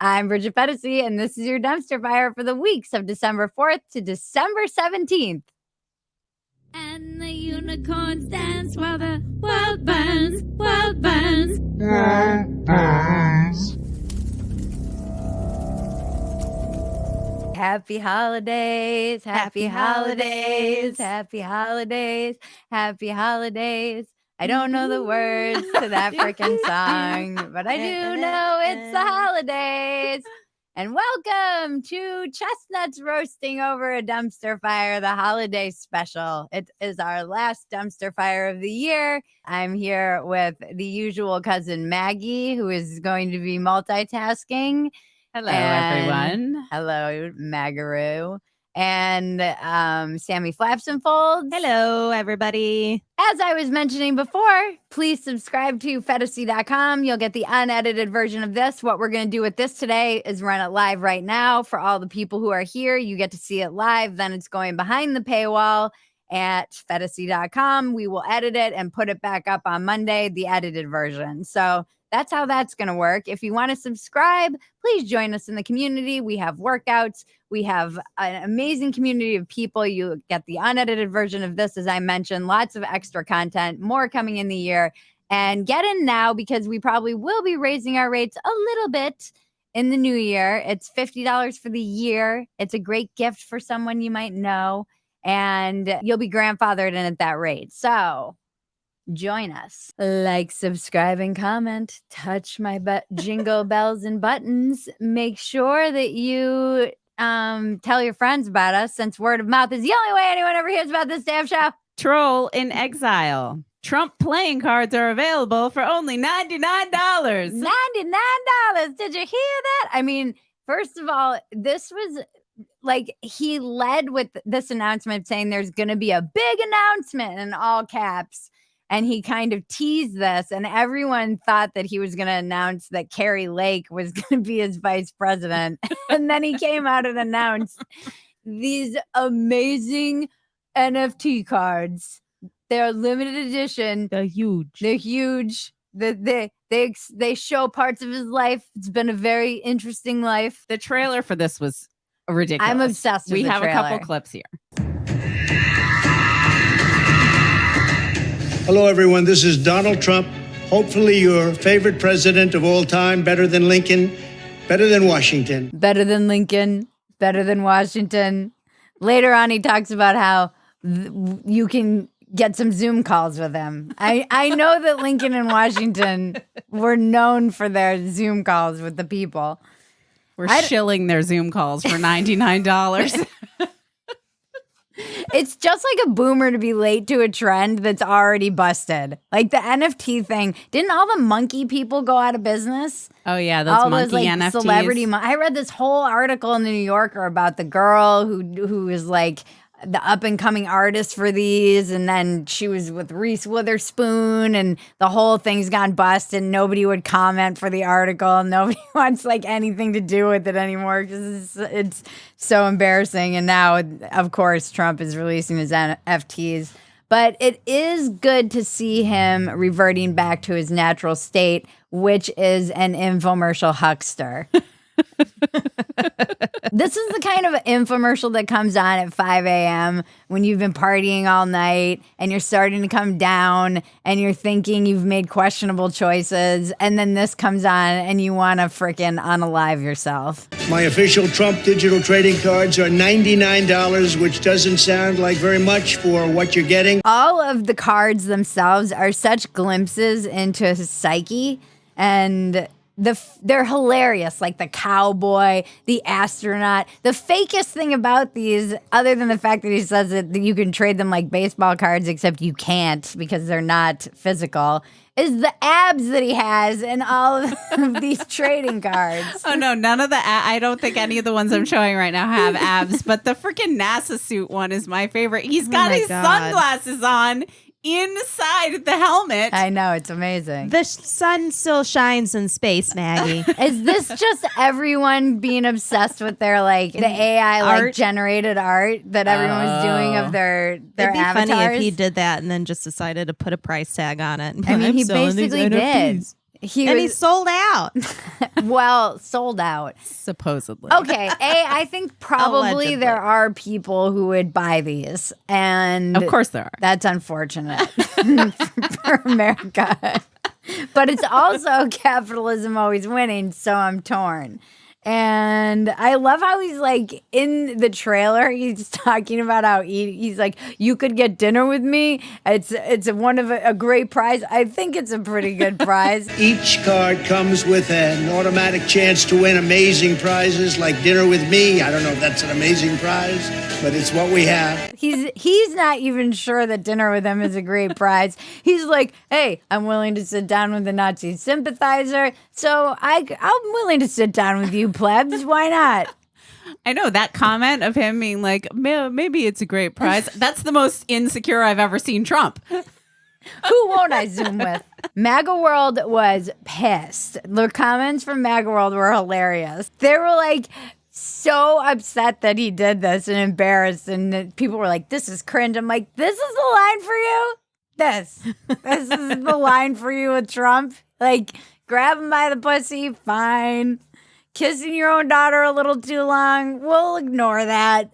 I'm Bridget Phetasy, and this is your dumpster fire for the weeks of December 4th to December 17th. And the unicorns dance while the world burns, world burns. Happy holidays, happy holidays, happy holidays, happy holidays. I don't know the words to that freaking song, but I do know it's the holidays. And welcome to Chestnuts roasting over a dumpster fire, the holiday special. It is our last dumpster fire of the year. I'm here with the usual cousin Maggie, who is going to be multitasking. Hello, everyone. Hello, Magaroo. And Sammy Flaps and Folds. Hello, everybody. As I was mentioning before, please subscribe to Phetasy.com. You'll get the unedited version of this. What we're going to do with this today is run it live right now. For all the people who are here, you get to see it live. Then it's going behind the paywall at Phetasy.com. We will edit it and put it back up on Monday, the edited version. So that's how that's going to work. If you want to subscribe, please join us in the community. We have workouts. We have an amazing community of people. You get the unedited version of this, as I mentioned, lots of extra content, more coming in the year. And get in now because we probably will be raising our rates a little bit in the new year. It's $50 for the year. It's a great gift for someone you might know. And you'll be grandfathered in at that rate. So join us. Like, subscribe, and comment. Touch my jingle bells and buttons. Make sure that you tell your friends about us, since word of mouth is the only way anyone ever hears about this damn show. Troll-In-Exile. Trump playing cards are available for only $99. $99. Did you hear that? I mean, first of all, this was like, he led with this announcement saying there's going to be a big announcement in all caps. And he kind of teased this, and everyone thought that he was going to announce that Carrie Lake was going to be his vice president. And then he came out and announced these amazing NFT cards. They're limited edition. They're huge. They're huge. They show parts of his life. It's been a very interesting life. The trailer for this was ridiculous. I'm obsessed with We the have trailer. a couple clips here. Hello, everyone. This is Donald Trump. Hopefully your favorite president of all time, better than Lincoln, better than Washington. Better than Lincoln, better than Washington. Later on, he talks about how you can get some Zoom calls with him. I know that Lincoln and Washington were known for their Zoom calls with the people. We're shilling their Zoom calls for $99. It's just like a boomer to be late to a trend that's already busted. Like the NFT thing. Didn't all the monkey people go out of business? Oh, yeah, those all monkey those, like, NFTs. Celebrity. I read this whole article in the New Yorker about the girl who is like the up and coming artist for these, and then she was with Reese Witherspoon, and the whole thing's gone bust, and nobody would comment for the article. Nobody wants like anything to do with it anymore because it's so embarrassing. And now, of course, Trump is releasing his NFTs. But it is good to see him reverting back to his natural state, which is an infomercial huckster. This is the kind of infomercial that comes on at 5 a.m. when you've been partying all night and you're starting to come down and you're thinking you've made questionable choices, and then this comes on and you want to frickin' unalive yourself. My official Trump digital trading cards are $99, which doesn't sound like very much for what you're getting. All of the cards themselves are such glimpses into his psyche, and they're hilarious, like the cowboy, the astronaut. The fakest thing about these, other than the fact that he says that you can trade them like baseball cards, except you can't because they're not physical, is the abs that he has in all of these trading cards. Oh, no, none of the I don't think any of the ones I'm showing right now have abs, but the freaking NASA suit one is my favorite. He's got his sunglasses on inside the helmet. I know, it's amazing. The sun still shines in space, Maggie. Is this just everyone being obsessed with their like the AI like art? Generated art that everyone was doing of their It'd be avatars? funny if he did that and then just decided to put a price tag on it. I mean, he basically did. He sold out. well, sold out. Supposedly. Okay, I think probably Allegedly. there are people who would buy these, and Of course there are. that's unfortunate for America. But it's also capitalism always winning, so I'm torn. And I love how he's like in the trailer. He's talking about how he's like, you could get dinner with me. It's one of a great prize. I think it's a pretty good prize. Each card comes with an automatic chance to win amazing prizes like dinner with me. I don't know if that's an amazing prize, but it's what we have. He's not even sure that dinner with him is a great prize. He's like, hey, I'm willing to sit down with a Nazi sympathizer, so I'm willing to sit down with you plebs. Why not? I know that comment of him being like, maybe it's a great prize. That's the most insecure I've ever seen Trump. Who won't I Zoom with? MAGA World was pissed. The comments from MAGA World were hilarious. They were like so upset that he did this and embarrassed. And people were like, this is cringe. I'm like, this is the line for you? This is the line for you with Trump? Like, grab him by the pussy, fine. Kissing your own daughter a little too long, we'll ignore that.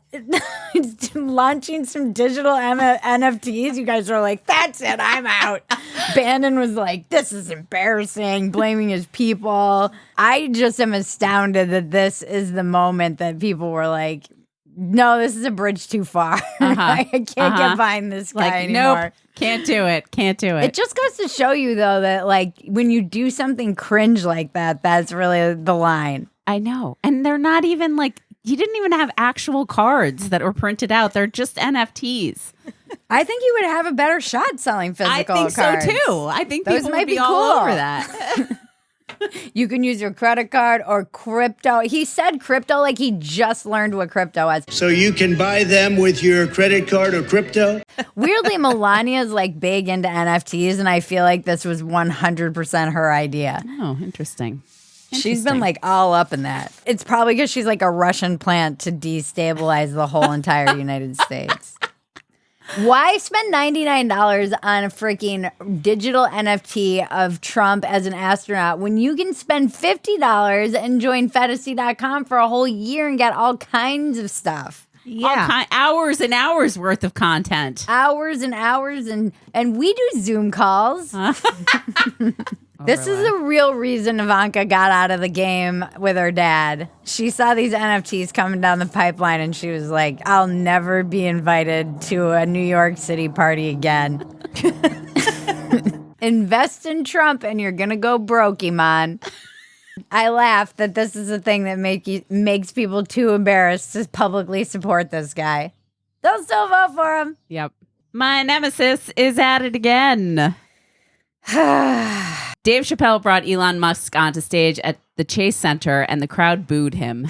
Launching some digital NFTs, you guys are like, that's it, I'm out. Bannon was like, this is embarrassing, blaming his people. I just am astounded that this is the moment that people were like, no, this is a bridge too far. I can't get behind this guy anymore. Nope, can't do it. Can't do it. It just goes to show you, though, that like when you do something cringe like that, that's really the line. I know. And they're not even like, he didn't even have actual cards that were printed out. They're just NFTs. I think you would have a better shot selling physical cards. I think so, too. I think Those people might would be be all cool. over that. You can use your credit card or crypto. He said crypto like he just learned what crypto was. So you can buy them with your credit card or crypto? Weirdly, Melania's like big into NFTs, and I feel like this was 100% her idea. Oh, interesting. She's been like all up in that. It's probably because she's like a Russian plant to destabilize the whole entire United States. Why spend $99 on a freaking digital NFT of Trump as an astronaut when you can spend $50 and join Phetasy.com for a whole year and get all kinds of stuff? Yeah. Hours and hours worth of content. Hours and hours, and we do Zoom calls. This is the real reason Ivanka got out of the game with her dad. She saw these NFTs coming down the pipeline and she was like, I'll never be invited to a New York City party again. Invest in Trump and you're going to go broke, Iman. I laugh that this is a thing that makes people too embarrassed to publicly support this guy. They'll still vote for him. Yep. My nemesis is at it again. Dave Chappelle brought Elon Musk onto stage at the Chase Center and the crowd booed him.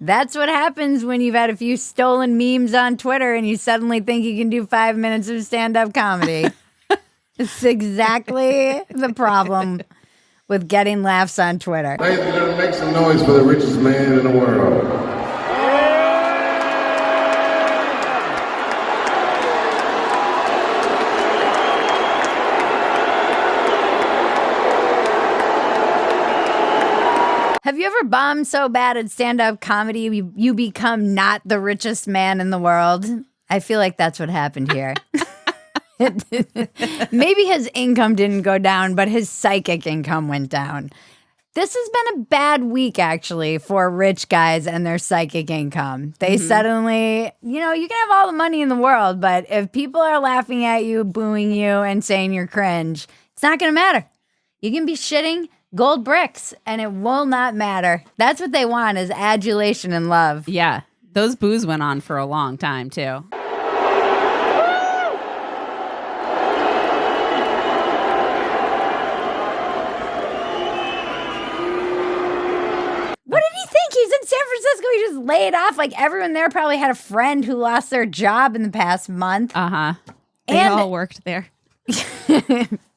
That's what happens when you've had a few stolen memes on Twitter and you suddenly think you can do 5 minutes of stand-up comedy. It's exactly the problem with getting laughs on Twitter. Ladies and gentlemen, make some noise for the richest man in the world. Have you ever bombed so bad at stand-up comedy you become not the richest man in the world? I feel like that's what happened here. Maybe his income didn't go down, but his psychic income went down. This has been a bad week, actually, for rich guys and their psychic income. They suddenly, you can have all the money in the world, but if people are laughing at you, booing you, and saying you're cringe, it's not going to matter. You can be shitting gold bricks, and it will not matter. That's what they want, is adulation and love. Yeah. Those boos went on for a long time, too. What did he think? He's in San Francisco. He just laid off. Like, everyone there probably had a friend who lost their job in the past month. Uh-huh. They And all worked there.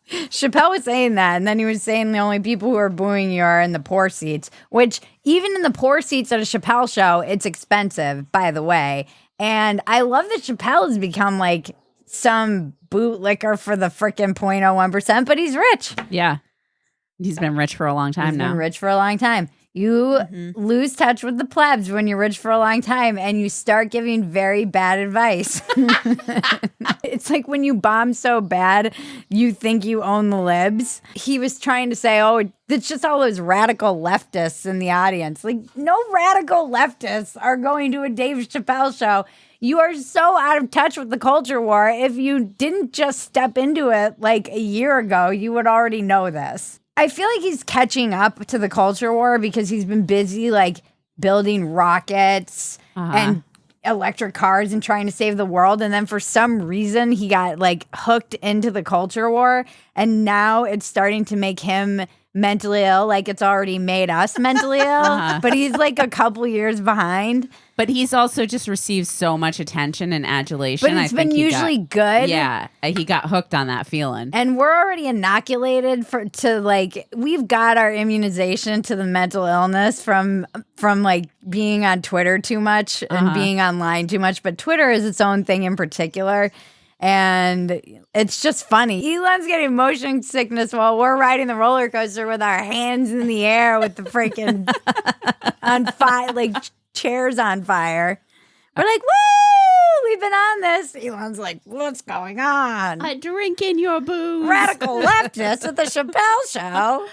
Chappelle was saying that, and then he was saying the only people who are booing you are in the poor seats, which even in the poor seats at a Chappelle show, it's expensive, by the way. And I love that Chappelle has become like some bootlicker for the freaking 0.01%, but he's rich. Yeah. He's been rich for a long time now. Been rich for a long time. You lose touch with the plebs when you're rich for a long time and you start giving very bad advice. It's like when you bomb so bad, you think you own the libs. He was trying to say, oh, it's just all those radical leftists in the audience. Like, no radical leftists are going to a Dave Chappelle show. You are so out of touch with the culture war. If you didn't just step into it like a year ago, you would already know this. I feel like he's catching up to the culture war because he's been busy like building rockets and electric cars and trying to save the world. And then for some reason he got like hooked into the culture war. And now it's starting to make him mentally ill, like it's already made us mentally ill. But he's like a couple years behind. But he's also just received so much attention and adulation. But it's been usually good. Yeah, he got hooked on that feeling. And we're already inoculated we've got our immunization to the mental illness from like being on Twitter too much and being online too much. But Twitter is its own thing in particular. And it's just funny. Elon's getting motion sickness while we're riding the roller coaster with our hands in the air with the freaking on fire, like chairs on fire. We're like, woo! We've been on this. Elon's like, what's going on? I drink in your booze. Radical leftist at the Chappelle show.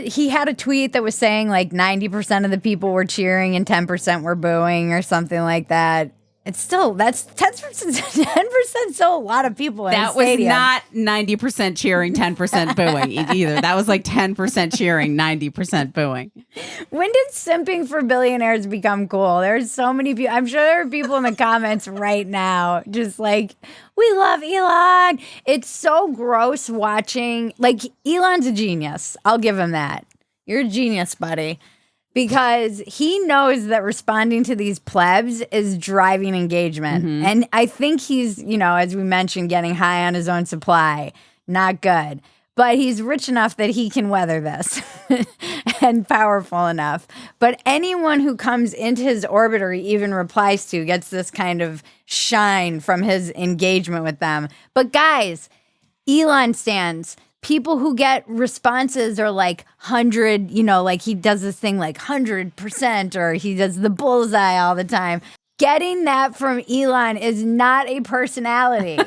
He had a tweet that was saying like 90% of the people were cheering and 10% were booing or something like that. It's still, that's 10% still a lot of people in that a stadium. That was not 90% cheering, 10% booing either. That was like 10% cheering, 90% booing. When did simping for billionaires become cool? There's so many people. I'm sure there are people in the comments right now just like, we love Elon. It's so gross watching. Like, Elon's a genius. I'll give him that. You're a genius, buddy. Because he knows that responding to these plebs is driving engagement. And I think he's, as we mentioned, getting high on his own supply. Not good. But he's rich enough that he can weather this and powerful enough. But anyone who comes into his orbit or he even replies to gets this kind of shine from his engagement with them. But guys, Elon stands. People who get responses are like 100, like he does this thing like 100%, or he does the bullseye all the time. Getting that from Elon is not a personality.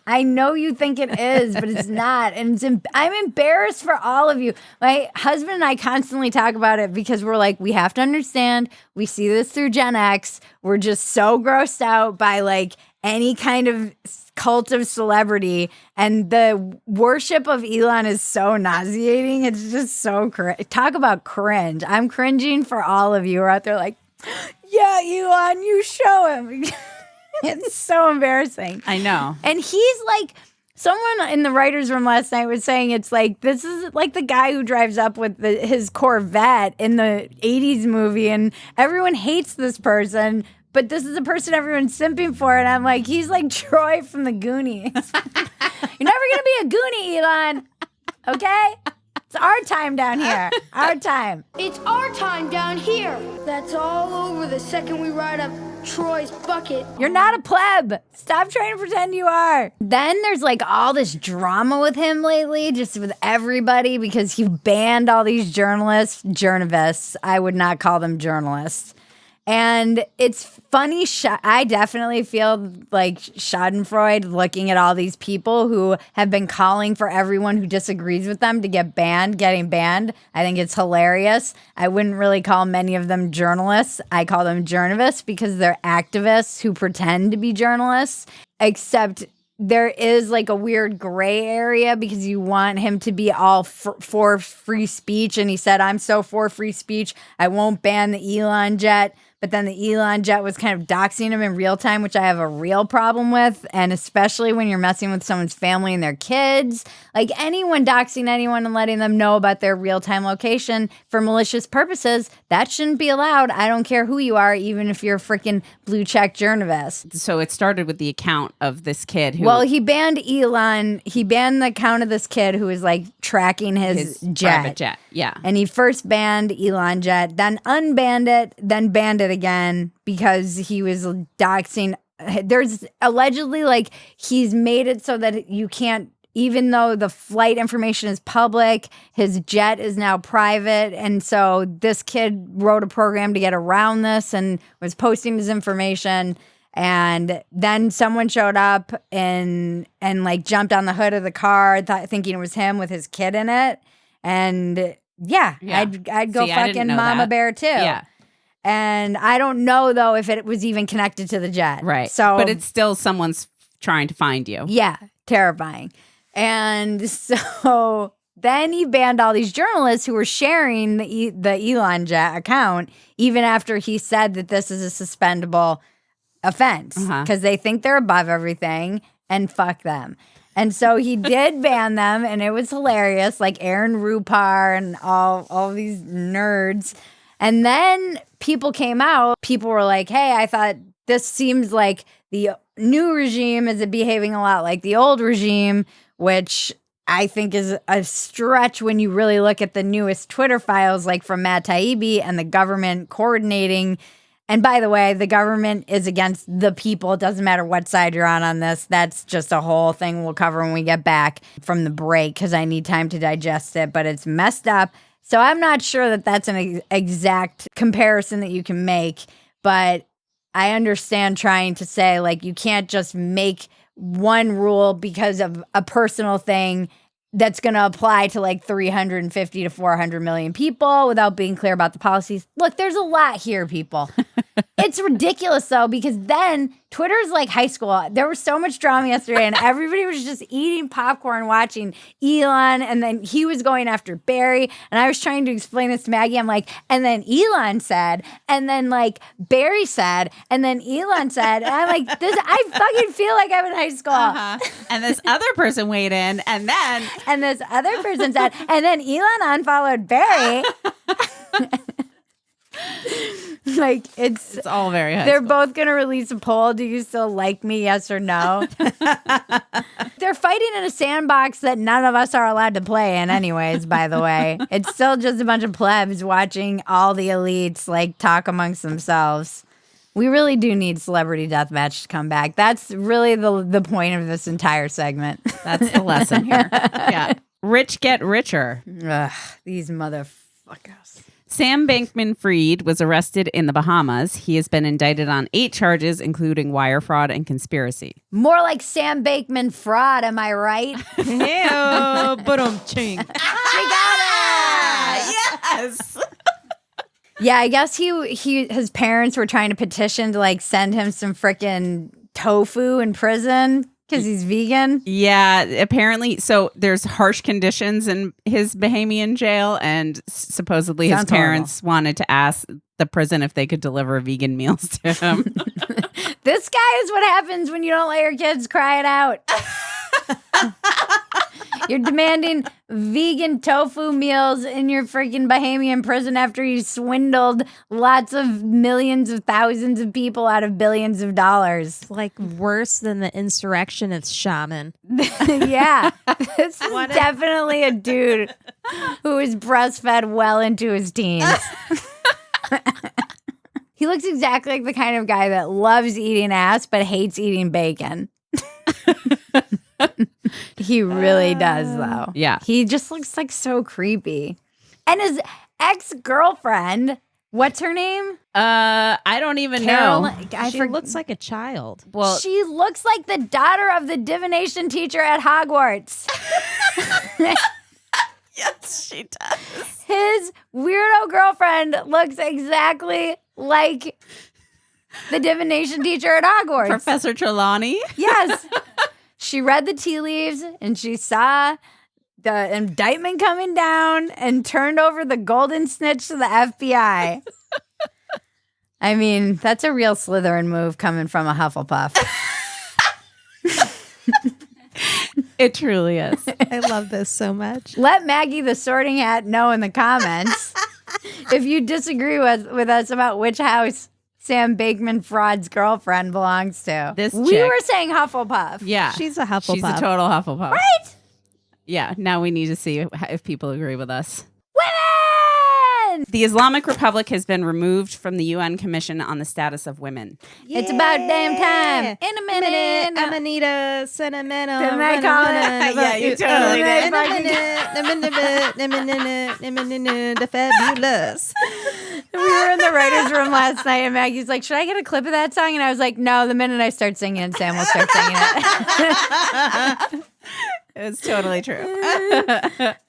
I know you think it is, but it's not. And I'm embarrassed for all of you. My husband and I constantly talk about it because we're like, we have to understand. We see this through Gen X. We're just so grossed out by like any kind of cult of celebrity, and the worship of Elon is so nauseating. It's just so talk about cringe. I'm cringing for all of you who are out there like, yeah, Elon, you show him. It's so embarrassing. I know. And he's like, someone in the writer's room last night was saying it's like, this is like the guy who drives up with his Corvette in the 80s movie, and everyone hates this person. But this is the person everyone's simping for. And I'm like, he's like Troy from the Goonies. You're never going to be a Goonie, Elon. Okay? It's our time down here. Our time. It's our time down here. That's all over the second we ride up Troy's bucket. You're not a pleb. Stop trying to pretend you are. Then there's like all this drama with him lately, just with everybody, because he banned all these journalists. I would not call them journalists. And it's funny. I definitely feel like Schadenfreude looking at all these people who have been calling for everyone who disagrees with them to getting banned. I think it's hilarious. I wouldn't really call many of them journalists. I call them journalists because they're activists who pretend to be journalists, except there is like a weird gray area because you want him to be all for free speech. And he said, I'm so for free speech, I won't ban the Elon jet. But then the Elon jet was kind of doxing him in real time, which I have a real problem with. And especially when you're messing with someone's family and their kids, like anyone doxing anyone and letting them know about their real-time location for malicious purposes, that shouldn't be allowed. I don't care who you are, even if you're a freaking blue check journalist. So it started with the account of this kid who... Well, he banned Elon. He banned the account of this kid who was like tracking his jet. Private jet, yeah. And he first banned Elon jet, then unbanned it, then banned it again because he was doxing there's allegedly like he's made it so that you can't, even though the flight information is public, his jet is now private. And so this kid wrote a program to get around this and was posting his information. And then someone showed up and like jumped on the hood of the car, thinking it was him with his kid in it. And yeah. I'd go fucking Mama Bear too. Yeah. And I don't know though if it was even connected to the jet. Right. So, but it's still someone's trying to find you. Yeah, terrifying. And so then he banned all these journalists who were sharing the Elon Jet account, even after he said that this is a suspendable offense because they think they're above everything and fuck them. And so he did ban them, and it was hilarious, like Aaron Rupar and all these nerds. And then people came out. People were like, hey, I thought this seems like the new regime is behaving a lot like the old regime, which I think is a stretch when you really look at the newest Twitter files, like from Matt Taibbi and the government coordinating. And by the way, the government is against the people. It doesn't matter what side you're on this. That's just a whole thing we'll cover when we get back from the break because I need time to digest it. But it's messed up. So I'm not sure that that's an exact comparison that you can make. But I understand trying to say, like, you can't just make one rule because of a personal thing that's going to apply to like 350 to 400 million people without being clear about the policies. Look, there's a lot here, people. It's ridiculous, though, because then Twitter's like high school. There was so much drama yesterday, and everybody was just eating popcorn watching Elon, and then he was going after Barry, and I was trying to explain this to Maggie. I'm like, and then Elon said, and then like Barry said, and then Elon said, and I'm like, this. I fucking feel like I'm in high school. And this other person weighed in, and this other person said, and then Elon unfollowed Barry. Like it's all very high they're school. both going to release a poll. Do you still like me? Yes or no? They're fighting in a sandbox that none of us are allowed to play in anyways, by the way. It's still just a bunch of plebs watching all the elites like talk amongst themselves. We really do need Celebrity Deathmatch to come back. That's really the point of this entire segment. That's the lesson here. Yeah. Rich get richer. Ugh, these motherfuckers. Sam Bankman-Fried was arrested in the Bahamas. He has been indicted on 8 charges, including wire fraud and conspiracy. More like Sam Bankman-Fried, am I right? Ew, ching. She got it! Yes. Yeah, I guess his parents were trying to petition to like send him some freaking tofu in prison because he's vegan. Yeah, apparently. So there's harsh conditions in his Bahamian jail, and supposedly his parents wanted to ask the prison if they could deliver vegan meals to him. This guy is what happens when you don't let your kids cry it out. You're demanding vegan tofu meals in your freaking Bahamian prison after you swindled lots of millions of thousands of people out of billions of dollars. It's like worse than the insurrectionist shaman. Yeah. This is definitely a dude who is breastfed well into his teens. He looks exactly like the kind of guy that loves eating ass but hates eating bacon. He really does, though. Yeah. He just looks like so creepy. And his ex-girlfriend, what's her name? I don't even know. She looks like a child. Well, She looks like the daughter of the divination teacher at Hogwarts. yes, she does. His weirdo girlfriend looks exactly like the divination teacher at Hogwarts. Professor Trelawney. Yes. She read the tea leaves and she saw the indictment coming down and turned over the golden snitch to the FBI. I mean, that's a real Slytherin move coming from a Hufflepuff. It truly is. I love this so much. Let Maggie the Sorting Hat know in the comments if you disagree with us about which house Sam Bankman-Fried's girlfriend belongs to. We chick. were saying Hufflepuff. Yeah. She's a Hufflepuff. She's a total Hufflepuff. Right? Yeah. Now we need to see if people agree with us. Women! The Islamic Republic has been removed from the UN Commission on the Status of Women. It's about damn time. In a minute. Amanita, sentimental. Didn't I call it? Yeah, you totally did. The fabulous. We were in the writer's room last night, and Maggie's like, should I get a clip of that song? And I was like, no, the minute I start singing it, Sam will start singing it. It's totally true.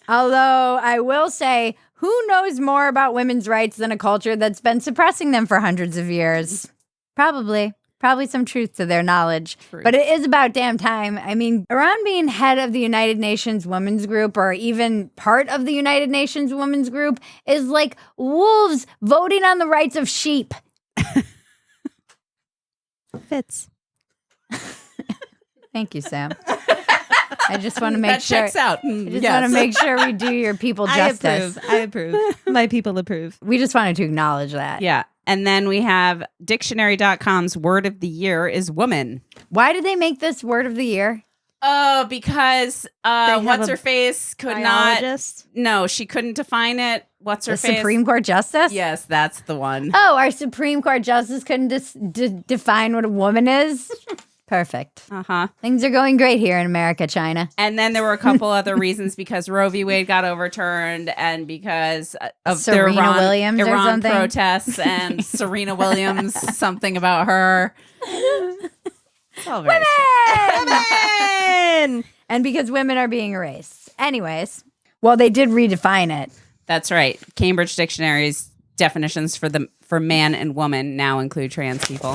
Although I will say, who knows more about women's rights than a culture that's been suppressing them for hundreds of years? Probably some truth to their knowledge. True. But it is about damn time. I mean, Iran being head of the United Nations Women's Group, or even part of the United Nations Women's Group, is like wolves voting on the rights of sheep. Fits. Thank you, Sam. I just want to make That sure. checks out. I just want to make sure we do your people justice. I approve. My people approve. We just wanted to acknowledge that. Yeah. And then we have dictionary.com's word of the year is woman. Why did they make this word of the year? Oh, because have what's a her face could Biologist? not. No, she couldn't define it. What's her The face? Supreme Court Justice? Yes, that's the one. Oh, our Supreme Court Justice couldn't define what a woman is? Perfect. Uh-huh. Things are going great here in America, China. And then there were a couple other reasons, because Roe v. Wade got overturned, and because of Serena the Iran, Williams or Iran something? protests, and Serena Williams, something about her. It's all very Women! And because women are being erased. Anyways, well, they did redefine it. That's right. Cambridge Dictionary's definitions for man and woman now include trans people.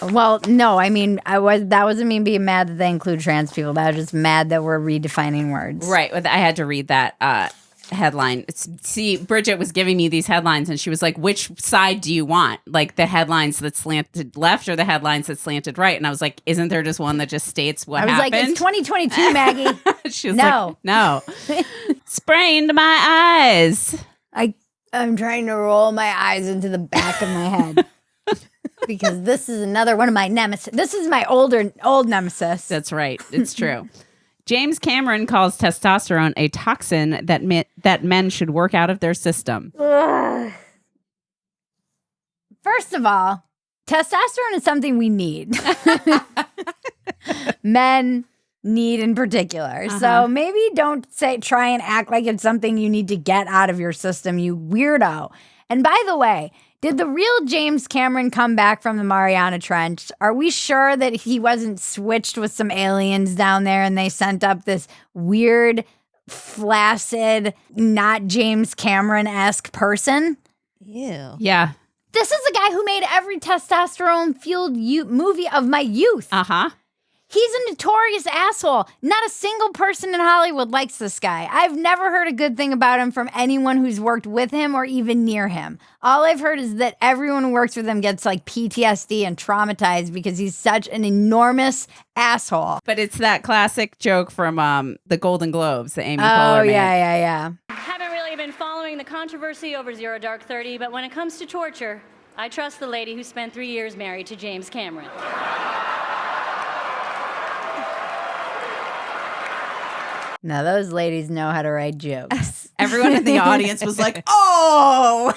Well, no, I mean, that wasn't me being mad that they include trans people. That was just mad that we're redefining words. Right. I had to read that headline. See, Bridget was giving me these headlines, and she was like, which side do you want? Like the headlines that slanted left or the headlines that slanted right? And I was like, isn't there just one that just states what happened? I was like, it's 2022, Maggie. She was No. like, no. Sprained my eyes. I'm trying to roll my eyes into the back of my head. Because this is another one of my nemesis. This is my old nemesis. That's right. It's true. James Cameron calls testosterone a toxin that men should work out of their system. Ugh. First of all, testosterone is something we need. Men need in particular. So maybe don't try and act like it's something you need to get out of your system, you weirdo. And by the way, did the real James Cameron come back from the Mariana Trench? Are we sure that he wasn't switched with some aliens down there and they sent up this weird, flaccid, not James Cameron-esque person? Ew. Yeah. This is the guy who made every testosterone-fueled movie of my youth. Uh-huh. He's a notorious asshole. Not a single person in Hollywood likes this guy. I've never heard a good thing about him from anyone who's worked with him or even near him. All I've heard is that everyone who works with him gets like PTSD and traumatized because he's such an enormous asshole. But it's that classic joke from the Golden Globes that Amy Poehler made. Yeah. Haven't really been following the controversy over Zero Dark 30, but when it comes to torture, I trust the lady who spent 3 years married to James Cameron. Now those ladies know how to write jokes. Everyone in the audience was like, oh,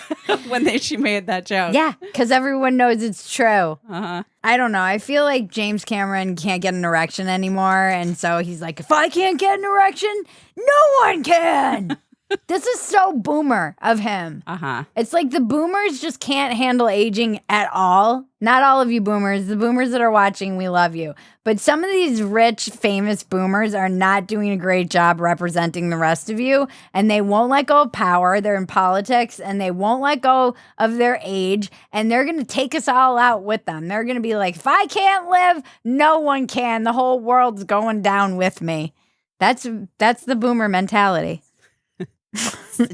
when she made that joke. Yeah, because everyone knows it's true. Uh-huh. I don't know. I feel like James Cameron can't get an erection anymore. And so he's like, if I can't get an erection, no one can. This is so boomer of him. Uh-huh. It's like the boomers just can't handle aging at all. Not all of you boomers. The boomers that are watching, we love you. But some of these rich, famous boomers are not doing a great job representing the rest of you. And they won't let go of power. They're in politics and they won't let go of their age. And they're going to take us all out with them. They're going to be like, if I can't live, no one can. The whole world's going down with me. That's the boomer mentality.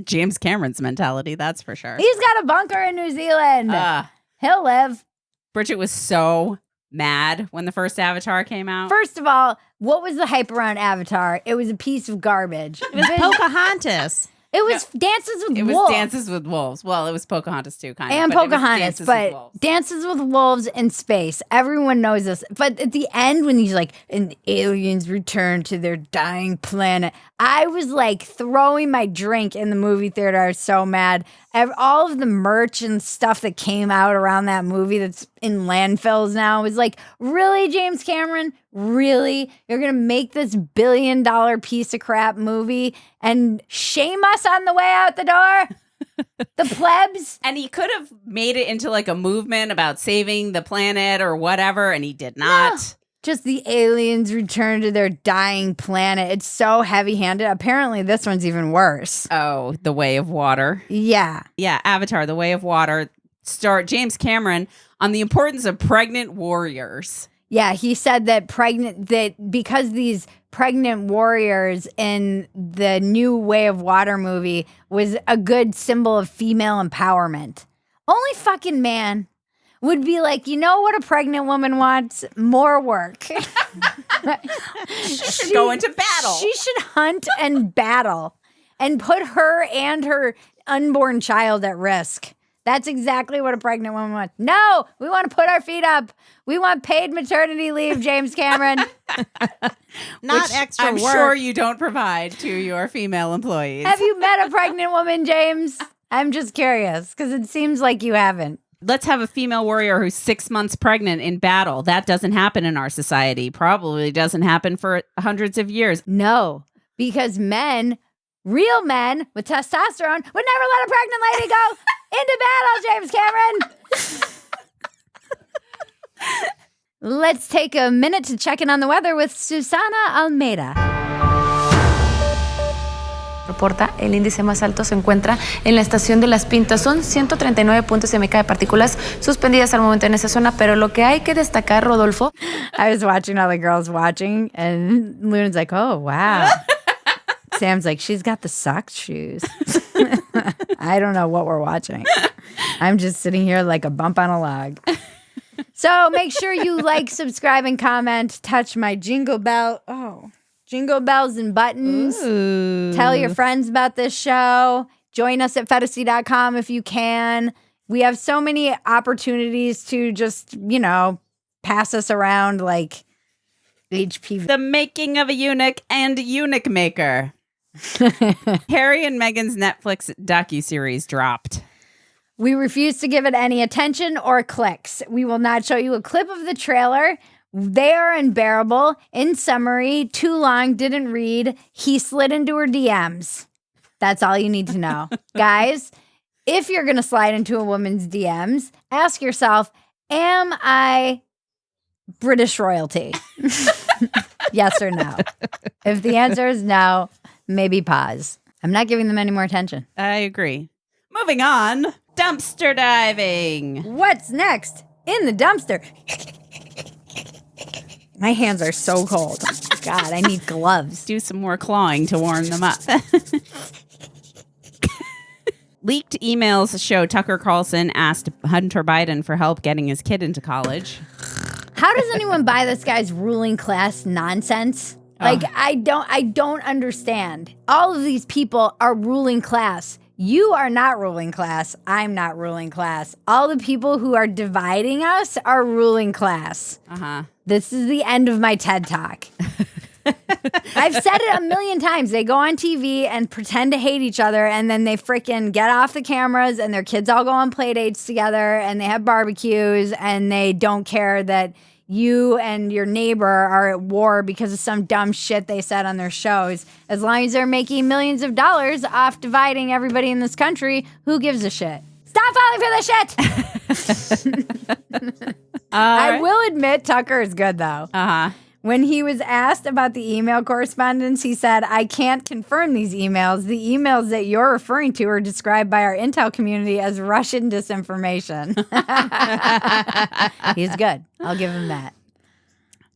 James Cameron's mentality, that's for sure. He's got a bunker in New Zealand. He'll live. Bridget was so mad when the first Avatar came out. First of all, what was the hype around Avatar? It was a piece of garbage. It was Pocahontas. It was Dances with It Wolves. was Dances with Wolves. Well, it was Pocahontas too, kind of. And but it was Pocahontas, Dances but with Wolves. Dances with Wolves in space. Everyone knows this. But at the end, when he's like, and aliens return to their dying planet, I was like throwing my drink in the movie theater. I was so mad. All of the merch and stuff that came out around that movie that's in landfills now was like, really, James Cameron? Really? You're going to make this $1 billion piece of crap movie and shame us on the way out the door? The plebs? And he could have made it into like a movement about saving the planet or whatever, and he did not. No. Just the aliens return to their dying planet. It's so heavy-handed. Apparently, this one's even worse. Oh, The Way of Water. Yeah. Yeah, Avatar, The Way of Water. Star James Cameron on the importance of pregnant warriors. Yeah, he said that because these pregnant warriors in the new Way of Water movie was a good symbol of female empowerment. Only fucking man would be like, you know what a pregnant woman wants? More work. She should go into battle. She should hunt and battle and put her and her unborn child at risk. That's exactly what a pregnant woman wants. No, we want to put our feet up. We want paid maternity leave, James Cameron. Not Which extra I'm work. sure you don't provide to your female employees. Have you met a pregnant woman, James? I'm just curious because it seems like you haven't. Let's have a female warrior who's 6 months pregnant in battle. That doesn't happen in our society. Probably doesn't happen for hundreds of years. No, because men, real men with testosterone, would never let a pregnant lady go into battle, James Cameron. Let's take a minute to check in on the weather with Susana Almeida. Reporta, el índice más alto se encuentra en la estación de Las Pintas. Son 139 puntos de mica de partículas suspendidas al momento en esa zona, pero lo que hay que destacar, Rodolfo. I was watching all the girls watching, and Luna's like, oh, wow. Sam's like, she's got the sock shoes. I don't know what we're watching. I'm just sitting here like a bump on a log. So make sure you like, subscribe, and comment. Touch my jingle bell. Oh, jingle bells and buttons. Ooh. Tell your friends about this show. Join us at Phetasy.com if you can. We have so many opportunities to just, pass us around like HPV. The Making of a Eunuch and Eunuch Maker. Harry and Meghan's Netflix docuseries dropped. We refuse to give it any attention or clicks. We will not show you a clip of the trailer. They are unbearable. In summary, too long, didn't read. He slid into her DMs. That's all you need to know. Guys, if you're going to slide into a woman's DMs, ask yourself, am I British royalty? Yes or no? If the answer is no, maybe pause. I'm not giving them any more attention. I agree. Moving on. Dumpster diving. What's next in the dumpster? My hands are so cold. God, I need gloves. Do some more clawing to warm them up. Leaked emails show Tucker Carlson asked Hunter Biden for help getting his kid into college. How does anyone buy this guy's ruling class nonsense? Like, I don't understand. All of these people are ruling class. You are not ruling class. I'm not ruling class. All the people who are dividing us are ruling class. Uh-huh. This is the end of my TED Talk. I've said it a million times. They go on TV and pretend to hate each other, and then they freaking get off the cameras, and their kids all go on play dates together, and they have barbecues, and they don't care that you and your neighbor are at war because of some dumb shit they said on their shows. As long as they're making millions of dollars off dividing everybody in this country, who gives a shit? Stop falling for this shit! I will admit Tucker is good, though. Uh-huh. When he was asked about the email correspondence, he said, I can't confirm these emails. The emails that you're referring to are described by our intel community as Russian disinformation. He's good. I'll give him that.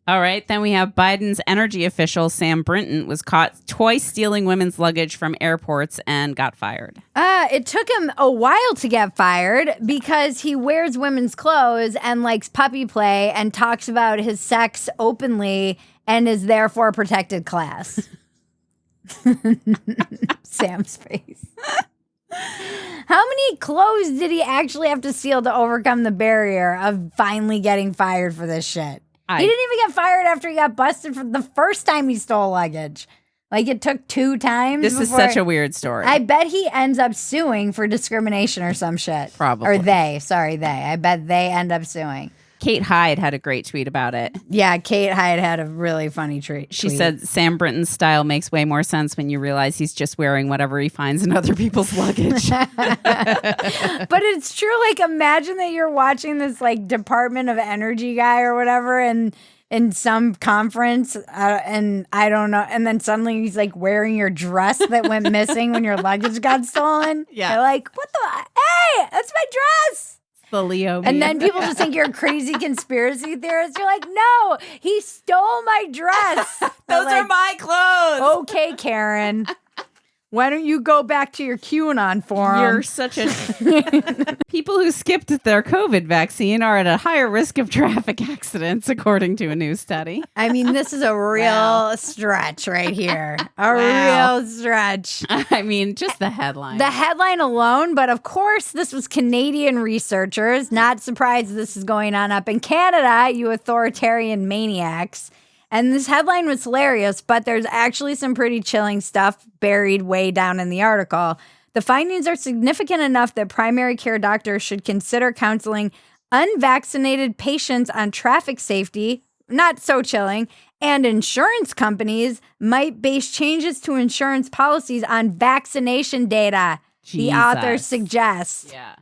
All right. Then we have Biden's energy official, Sam Brinton, was caught twice stealing women's luggage from airports and got fired. It took him a while to get fired because he wears women's clothes and likes puppy play and talks about his sex openly and is therefore protected class. Sam's face. How many clothes did he actually have to steal to overcome the barrier of finally getting fired for this shit? He didn't even get fired after he got busted for the first time he stole luggage. Like, it took 2 times. This is such a weird story. I bet he ends up suing for discrimination or some shit. Probably. Or they. Sorry, they. I bet they end up suing. Kate Hyde had a great tweet about it. Yeah, Kate Hyde had a really funny tweet. She said, Sam Britton's style makes way more sense when you realize he's just wearing whatever he finds in other people's luggage. But it's true. Like, imagine that you're watching this, like, Department of Energy guy or whatever, and in some conference, and I don't know, and then suddenly he's, like, wearing your dress that went missing when your luggage got stolen. Yeah. You're like, what the? Hey, that's my dress. The Leo. And then people just think you're a crazy conspiracy theorist. You're like, no, he stole my dress. Those are my clothes. Okay, Karen. Why don't you go back to your QAnon forum? You're such a... People who skipped their COVID vaccine are at a higher risk of traffic accidents, according to a new study. I mean, this is a real stretch right here. Real stretch. I mean, just the headline. The headline alone, but of course, this was Canadian researchers. Not surprised this is going on up in Canada, you authoritarian maniacs. And this headline was hilarious, but there's actually some pretty chilling stuff buried way down in the article. The findings are significant enough that primary care doctors should consider counseling unvaccinated patients on traffic safety, not so chilling, and insurance companies might base changes to insurance policies on vaccination data, the author suggests. Yeah.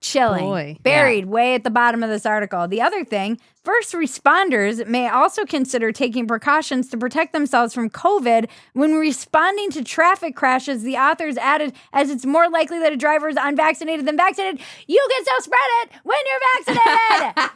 Chilling. Boy. Buried way at the bottom of this article. The other thing, first responders may also consider taking precautions to protect themselves from COVID when responding to traffic crashes. The authors added, as it's more likely that a driver is unvaccinated than vaccinated, you can still spread it when you're vaccinated.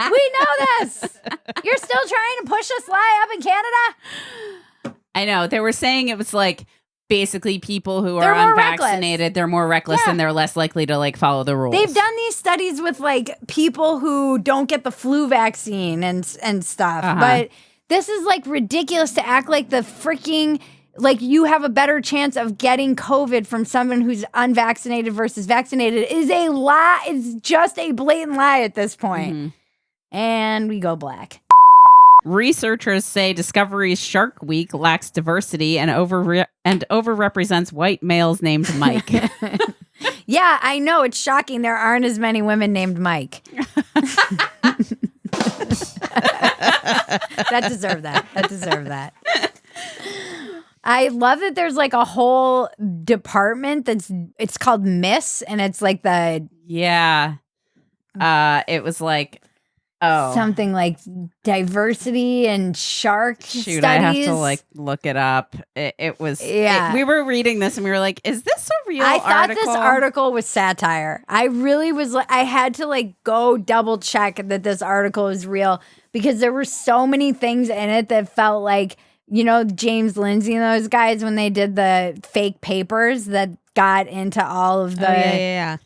We know this. You're still trying to push this lie up in Canada? I know. They were saying it was like, basically people who They're are more unvaccinated, reckless. they're more reckless and they're less likely to like follow the rules. They've done these studies with like people who don't get the flu vaccine and stuff. But this is like ridiculous to act like the freaking like you have a better chance of getting COVID from someone who's unvaccinated versus vaccinated is a lie. It's just a blatant lie at this point. And we go black. Researchers say Discovery's Shark Week lacks diversity and overrepresents white males named Mike. Yeah, I know. It's shocking. There aren't as many women named Mike. That deserved that. I love that there's like a whole department it's called Miss, and it's like the it was like something like diversity and shark studies. studies. I have to like look it up. It was we were reading this and we were like, is this a real article? I thought this article was satire. I really was like, I had to like go double check that this article is real because there were so many things in it that felt like, you know, James Lindsay and those guys when they did the fake papers that got into all of the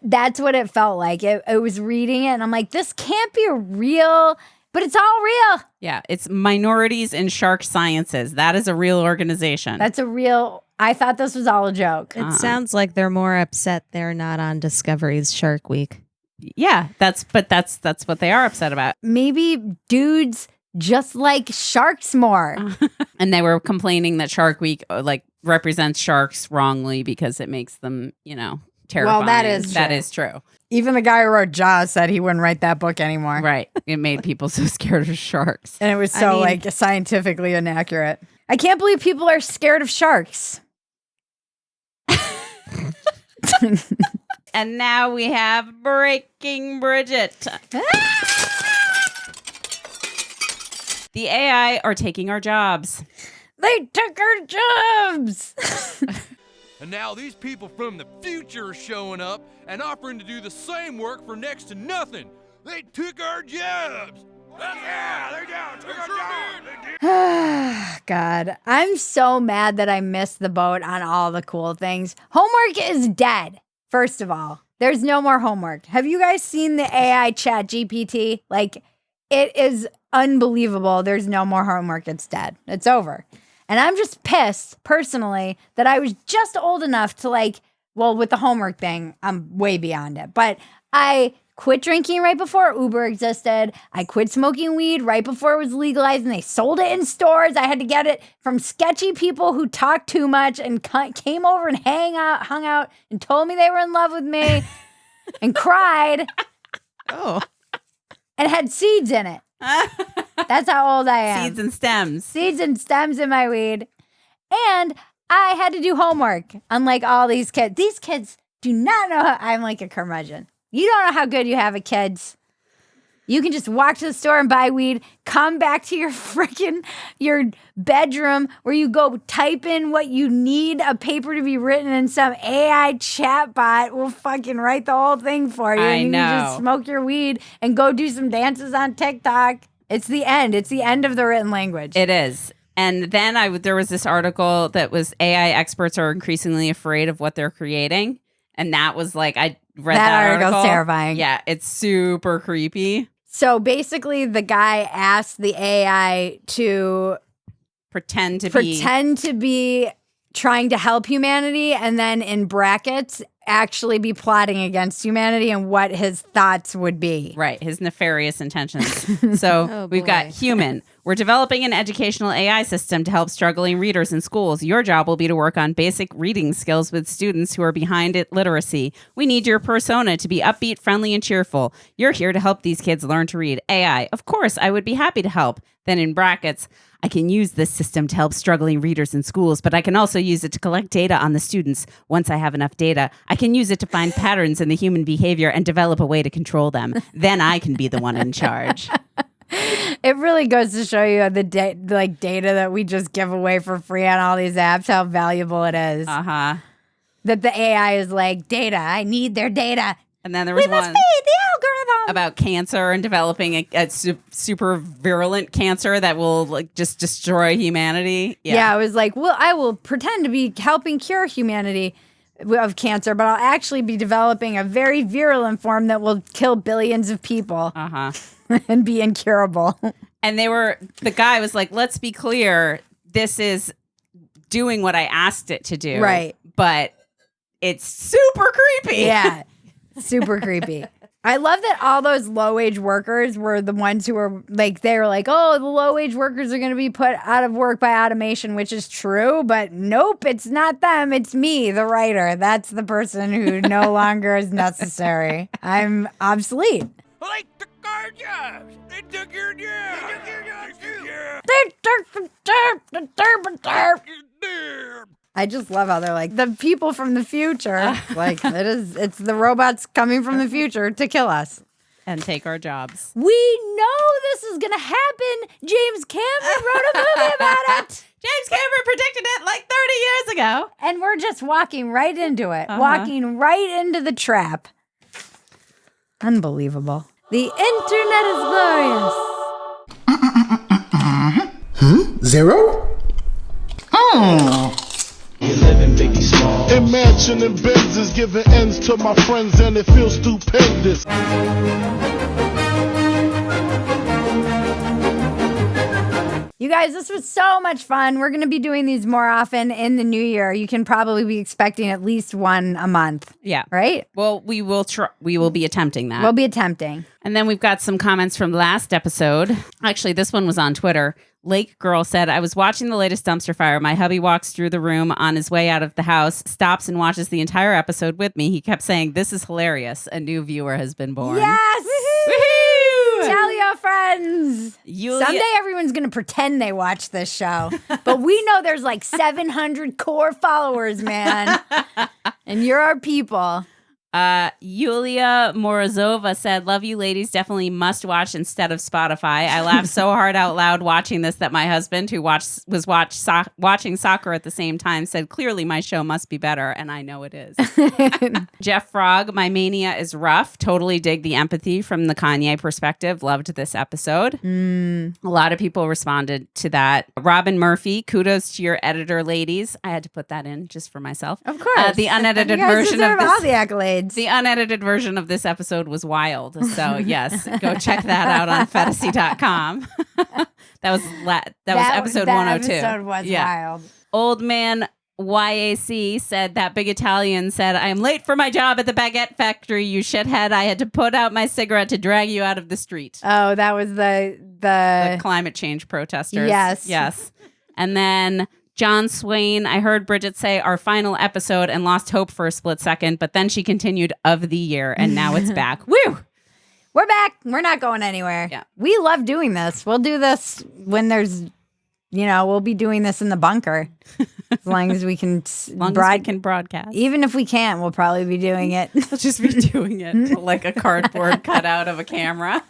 that's what it felt like. It was reading it and I'm like, this can't be real, but it's all real. Yeah, it's Minorities in Shark Sciences. That is a real organization. That's a real, I thought this was all a joke. It sounds like they're more upset they're not on Discovery's Shark Week. Yeah, that's what they are upset about. Maybe dudes just like sharks more. And they were complaining that Shark Week like represents sharks wrongly because it makes them, you know, terrifying. Well, that is true. Even the guy who wrote Jaws said he wouldn't write that book anymore. Right. It made people so scared of sharks. And it was so like scientifically inaccurate. I can't believe people are scared of sharks. And now we have Breaking Bridget. The AI are taking our jobs. They took our jobs. And now these people from the future are showing up and offering to do the same work for next to nothing. They took our jobs. Yeah, they're down. Took our jobs. God, I'm so mad that I missed the boat on all the cool things. Homework is dead. First of all, there's no more homework. Have you guys seen the AI chat GPT? Like, it is unbelievable. There's no more homework. It's dead. It's over. And I'm just pissed personally that I was just old enough to with the homework thing, I'm way beyond it. But I quit drinking right before Uber existed. I quit smoking weed right before it was legalized and they sold it in stores. I had to get it from sketchy people who talked too much and came over and hung out and told me they were in love with me and cried. Oh. And had seeds in it. That's how old I am. Seeds and stems. Seeds and stems in my weed. And I had to do homework, unlike all these kids. These kids do not know I'm like a curmudgeon. You don't know how good you have it, kids. You can just walk to the store and buy weed, come back to your bedroom where you go type in what you need a paper to be written, and some AI chatbot will fucking write the whole thing for you. And you can just smoke your weed and go do some dances on TikTok. It's the end. It's the end of the written language. It is. And then there was this article that was AI experts are increasingly afraid of what they're creating. And that was I read that article. Terrifying. Yeah, it's super creepy. So basically, the guy asked the AI to pretend to be trying to help humanity, and then in brackets, actually be plotting against humanity and what his thoughts would be. Right, his nefarious intentions. So we've got human. We're developing an educational AI system to help struggling readers in schools. Your job will be to work on basic reading skills with students who are behind it literacy. We need your persona to be upbeat, friendly, and cheerful. You're here to help these kids learn to read. AI, of course, I would be happy to help. Then in brackets, I can use this system to help struggling readers in schools, but I can also use it to collect data on the students. Once I have enough data, I can use it to find patterns in the human behavior and develop a way to control them. Then I can be the one in charge. It really goes to show you the data that we just give away for free on all these apps, how valuable it is. Uh-huh. That the AI is like, data, I need their data. And then there was we must one feed the algorithm about cancer and developing a super virulent cancer that will just destroy humanity. Yeah, it was like, well, I will pretend to be helping cure humanity of cancer, but I'll actually be developing a very virulent form that will kill billions of people. Uh-huh. And be incurable. And the guy was like, let's be clear, this is doing what I asked it to do. Right. But it's super creepy. Yeah. Super creepy. I love that all those low-wage workers were the ones who were they were like, oh, the low-wage workers are going to be put out of work by automation, which is true. But nope, it's not them. It's me, the writer. That's the person who no longer is necessary. I'm obsolete. Well, they took our jobs. They took your jobs. They took your jobs too. I just love how they're like the people from the future. It's the robots coming from the future to kill us and take our jobs. We know this is gonna happen. James Cameron wrote a movie about it. James Cameron predicted it 30 years ago, and we're just walking right into it, walking right into the trap. Unbelievable. The internet is glorious. Zero? Imagining Benzes giving ends to my friends and it feels stupendous. You guys, this was so much fun. We're going to be doing these more often in the new year. You can probably be expecting at least one a month. Yeah. Right? Well, we will be attempting that. We'll be attempting. And then we've got some comments from last episode. Actually, this one was on Twitter. Lake Girl said, I was watching the latest dumpster fire. My hubby walks through the room on his way out of the house, stops and watches the entire episode with me. He kept saying, this is hilarious. A new viewer has been born. Yes! Woohoo! Tell your friends. Someday everyone's going to pretend they watch this show. But we know there's 700 core followers, man. And you're our people. Yulia Morozova said, love you ladies, definitely must watch instead of Spotify. I laughed so hard out loud watching this that my husband, who was watching soccer at the same time, said, clearly my show must be better, and I know it is. Jeff Frog, my mania is rough. Totally dig the empathy from the Kanye perspective. Loved this episode. A lot of people responded to that. Robin Murphy, kudos to your editor ladies. I had to put that in just for myself. Of course. The unedited you guys version deserve of this. all the accolades. sides. The unedited version of this episode was wild. So, yes, go check that out on Phetasy.com. That was episode 102. That episode was wild. Old man YAC said that big Italian said, I am late for my job at the baguette factory, you shithead. I had to put out my cigarette to drag you out of the street. Oh, that was the climate change protesters. Yes. And then John Swain, I heard Bridget say our final episode and lost hope for a split second, but then she continued of the year and now it's back. Woo! We're back. We're not going anywhere. Yeah. We love doing this. We'll do this when there's, we'll be doing this in the bunker as long as we can broadcast. Even if we can't, we'll probably be doing it. We'll just be doing it like a cardboard cutout of a camera.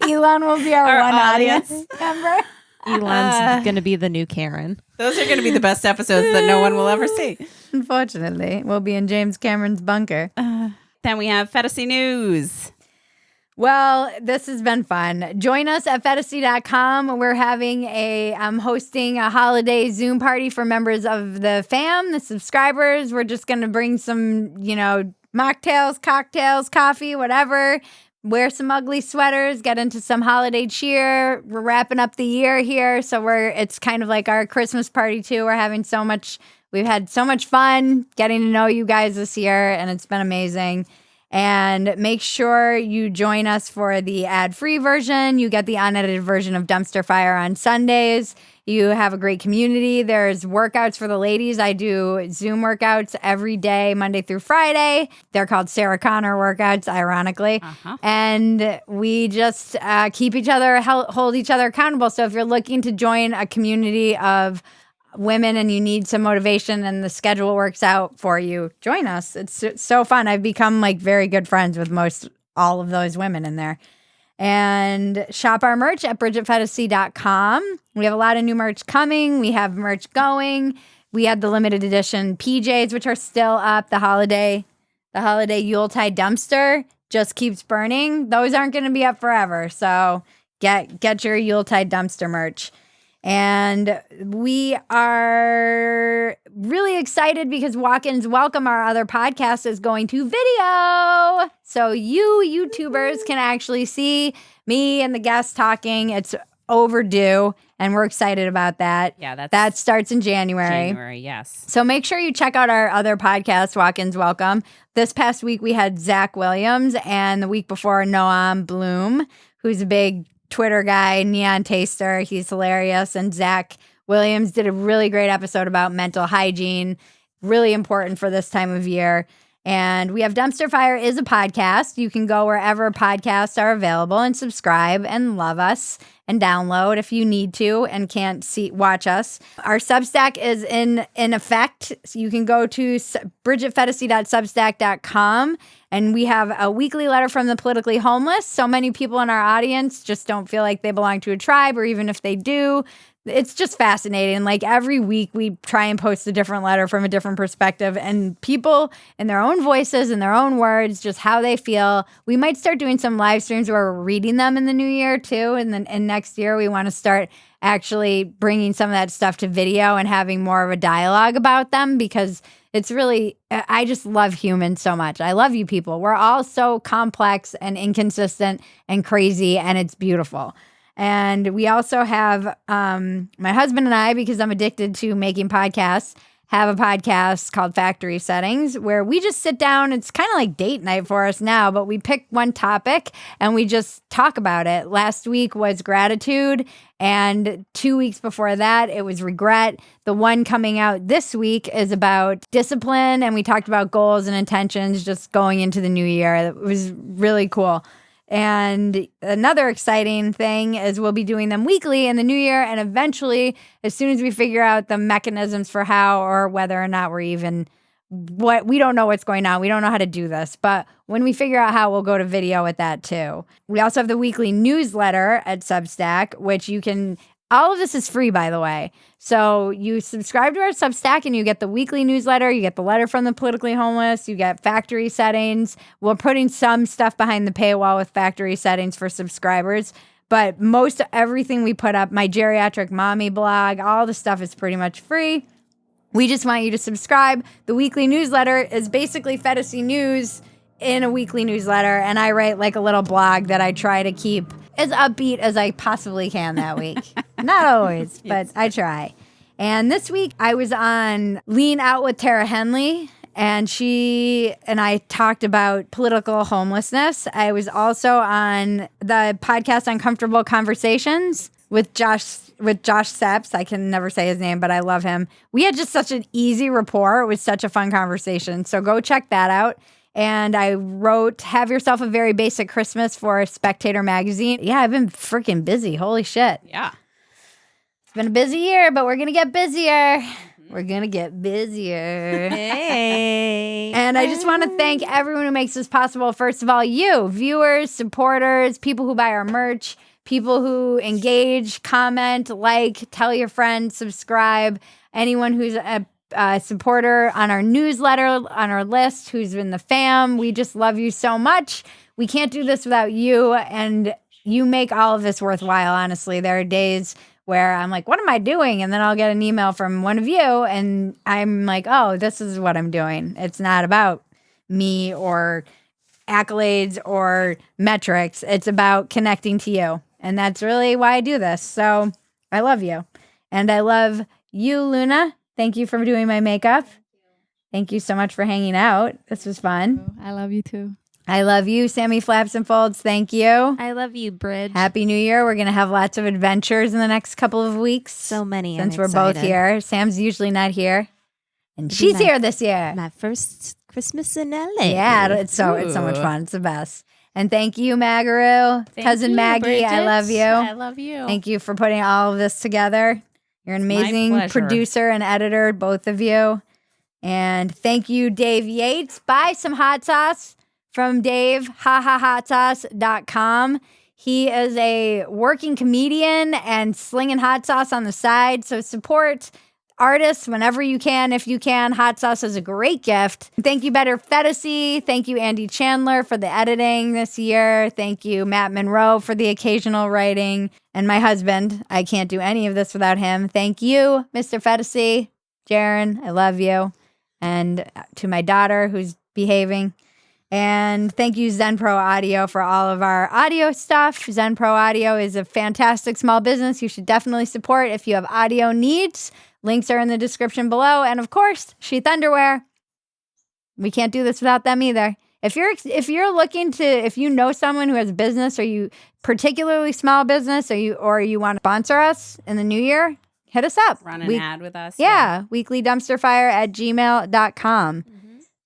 Elon will be our one audience member. Elon's going to be the new Karen. Those are going to be the best episodes that no one will ever see. Unfortunately, we'll be in James Cameron's bunker. Then we have Phetasy News. Well, this has been fun. Join us at Phetasy.com. We're I'm hosting a holiday Zoom party for members of the fam, the subscribers. We're just going to bring some, mocktails, cocktails, coffee, whatever. Wear some ugly sweaters, get into some holiday cheer. We're wrapping up the year here. So it's kind of like our Christmas party too. We've had so much fun getting to know you guys this year, and it's been amazing. And make sure you join us for the ad-free version. You get the unedited version of Dumpster Fire on Sundays. You have a great community. There's workouts for the ladies. I do Zoom workouts every day, Monday through Friday. They're called Sarah Connor workouts, ironically. And we just keep each other, hold each other accountable. So if you're looking to join a community of women and you need some motivation and the schedule works out for you, join us. It's so fun. I've become very good friends with all of those women in there. And shop our merch at BridgetPhetasy.com. We have a lot of new merch coming. We have merch going. We had the limited edition PJs, which are still up. The holiday Yuletide dumpster just keeps burning. Those aren't going to be up forever. So get your Yuletide dumpster merch. And we are really excited because Walk-Ins Welcome, our other podcast, is going to video. So you YouTubers can actually see me and the guests talking. It's overdue, and we're excited about that. Yeah, that starts in January. Yes. So make sure you check out our other podcast, Walk-Ins Welcome. This past week, we had Zach Williams, and the week before, Noam Bloom, who's a big Twitter guy, Neon Taster. He's hilarious. And Zach Williams did a really great episode about mental hygiene, really important for this time of year. And we have Dumpster Fire is a podcast. You can go wherever podcasts are available and subscribe and love us and download if you need to and can't watch us. Our Substack is in effect. So you can go to bridgetphetasy.substack.com. And we have a weekly letter from the politically homeless. So many people in our audience just don't feel like they belong to a tribe, or even if they do, it's just fascinating. Every week we try and post a different letter from a different perspective, and people in their own voices, in their own words, just how they feel. We might start doing some live streams where we're reading them in the new year too. And then next year we want to start actually bringing some of that stuff to video and having more of a dialogue about them, because it's really, I just love humans so much. I love you people. We're all so complex and inconsistent and crazy, and it's beautiful. And we also have my husband and I, because I'm addicted to making podcasts, have a podcast called Factory Settings, where we just sit down. It's kind of like date night for us now, but we pick one topic and we just talk about it. Last week was gratitude, and 2 weeks before that, it was regret. The one coming out this week is about discipline, and we talked about goals and intentions just going into the new year. It was really cool. And another exciting thing is we'll be doing them weekly in the new year, and eventually, as soon as we figure out the mechanisms for how or whether or not we don't know what's going on. We don't know how to do this, but when we figure out how, we'll go to video with that too. We also have the weekly newsletter at Substack, which all of this is free, by the way. So you subscribe to our Substack and you get the weekly newsletter, you get the letter from the politically homeless, you get Factory Settings. We're putting some stuff behind the paywall with Factory Settings for subscribers, but most everything we put up, my geriatric mommy blog, all the stuff is pretty much free. We just want you to subscribe. The weekly newsletter is basically Phetasy news in a weekly newsletter, and I write like a little blog that I try to keep as upbeat as I possibly can that week. Not always, but I try. And this week I was on Lean Out with Tara Henley, and she and I talked about political homelessness. I was also on the podcast Uncomfortable Conversations with Josh Sepps. I can never say his name, but I love him. We had just such an easy rapport. It was such a fun conversation. So go check that out. And I wrote Have Yourself a Very Basic Christmas for Spectator magazine. Yeah, I've been freaking busy. Holy shit. Yeah. It's been a busy year, but we're going to get busier. We're going to get busier. Hey. And I just want to thank everyone who makes this possible. First of all, you, viewers, supporters, people who buy our merch, people who engage, comment, like, tell your friends, subscribe, anyone who's a supporter on our newsletter, on our list, who's in the fam. We just love you so much. We can't do this without you, and you make all of this worthwhile, honestly. There are days where I'm like, what am I doing? And then I'll get an email from one of you, and I'm like, oh, this is what I'm doing. It's not about me or accolades or metrics. It's about connecting to you. And that's really why I do this. So I love you. And I love you, Luna. Thank you for doing my makeup. Thank you so much for hanging out. This was fun. I love you too. I love you, Sammy Flaps and Folds. Thank you. I love you, Bridge. Happy New Year. We're going to have lots of adventures in the next couple of weeks. So many. Since I'm we're both excited. here. Sam's usually not here. And It'll she's be here this year. My first Christmas in LA. Yeah, it's so much fun. It's the best. And thank you, Magaru. Cousin you, Maggie, I Bridget. love you. I love you. Thank you for putting all of this together. You're an It's my amazing pleasure. producer and editor, both of you. And thank you, Dave Yates. Buy some hot sauce from Dave, hahahotsauce.com. He is a working comedian and slinging hot sauce on the side. So support artists whenever you can, if you can. Hot sauce is a great gift. Thank you, Better Phetasy. Thank you, Andy Chandler, for the editing this year. Thank you, Matt Monroe, for the occasional writing. And my husband. I can't do any of this without him. Thank you, Mr. Phetasy. Jaron, I love you. And to my daughter, who's behaving. And thank you, Zen Pro Audio, for all of our audio stuff. Zen Pro Audio is a fantastic small business you should definitely support if you have audio needs. Links are in the description below. And of course, Sheath Underwear. We can't do this without them either. If you're looking to, if you know someone who has a business, or you particularly small business, or you want to sponsor us in the new year, hit us up. Run an ad with us. Yeah. weeklydumpsterfire@gmail.com.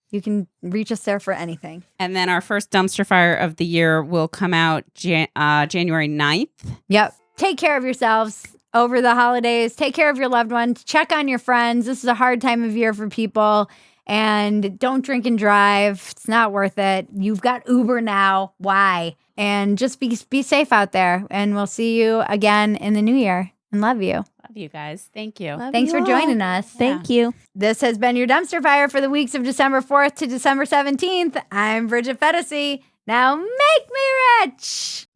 You can reach us there for anything. And then our first dumpster fire of the year will come out January 9th. Yep. Take care of yourselves over the holidays. Take care of your loved ones. Check on your friends. This is a hard time of year for people. And don't drink and drive. It's not worth it. You've got Uber now. Why? And just be safe out there. And we'll see you again in the new year. And love you. Love you guys. Thank you. Thanks for joining us. Thank you. This has been your dumpster fire for the weeks of December 4th to December 17th. I'm Bridget Phetasy. Now make me rich.